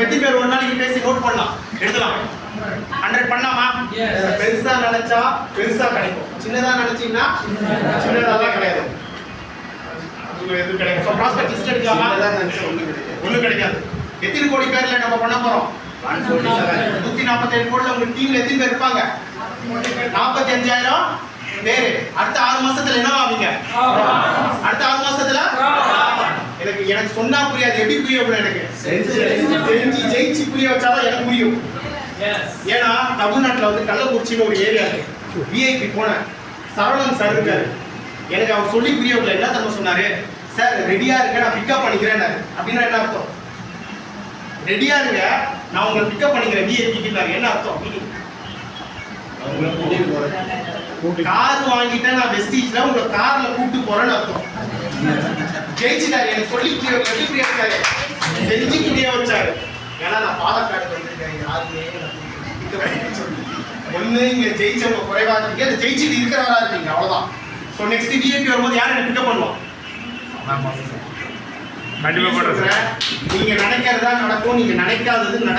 எத்தனை பேர் ஒரு நாளைக்கு பேசி நோட் பண்ணலாம் எடுக்கலாம் 100 பண்ணலாமா? பெருசா நினைச்சா பெருசா கிடைக்கும், சின்னதா நினைச்சீங்கன்னா சின்னதா தான் கிடையாது. எது கிடைக்கும்? ஸோ ப்ராஸ்பெக்ட் லிஸ்ட் எடுக்கலாமா? ஒன்றும் கிடைக்காது. எத்தனை கோடி பேர்ல நம்ம பண்ண போறோம்? 147 கோடியில் உங்க டீம்ல எத்தனை பேர் இருப்பாங்க? 45,000 பேரு. அடுத்த 6 மாசத்துல என்ன ஆவீங்க? அடுத்த 6 மாசத்துல எனக்கு சொன்னா புரியாது. எப்படி புரியும்? எனக்கு செஞ்சு ஜெயிச்சு புரிய வச்சாதான் எனக்கு புரியும். ஏன்னா தமிழ்நாட்டில் வந்து கள்ளக்குறிச்சின்னு ஒரு ஏரியா இருக்கு. விஐபி போனேன், சரவணன் சார் இருக்காரு. எனக்கு அவர் சொல்லி புரியவில்லை. என்ன தம்ப சொன்னாரு? சார் ரெடியா இருக்க, நான் பிக்கப் பண்ணிக்கிறேன். அப்படின்னா என்ன அர்த்தம்? ரெடியா இருங்க, நான் உங்களை பிக்கப் பண்ணிக்கிறேன் விஐபிக்கு. என்ன அர்த்தம்? கார் வாங்கிட்டேன் நான் வெஸ்டீஜ்ல, உங்களை கார்ல கூப்பிட்டு போறேன்னு அர்த்தம். ஜெயிச்சுட்டாரு. எனக்கு சொல்லி எப்படி புரிய வச்சாரு? செஞ்சு புரிய வச்சாரு. ஏன்னா நான் பாலக்காடுக்கு வந்திருக்கேன். யாருமே ஒண்ணு இங்க ஜெயிச்சவங்க குறைவா இருக்கீங்க, அது ஜெயிச்சுட்டு இருக்கிறவரா இருக்கீங்க, அவ்வளவுதான். ஸோ நெக்ஸ்ட் விஐபி வரும்போது யாரும் என்ன பிக்கப் பண்ணுவோம்? நீங்க நினைக்கிறதா நடக்கும், நீங்க நினைக்காதது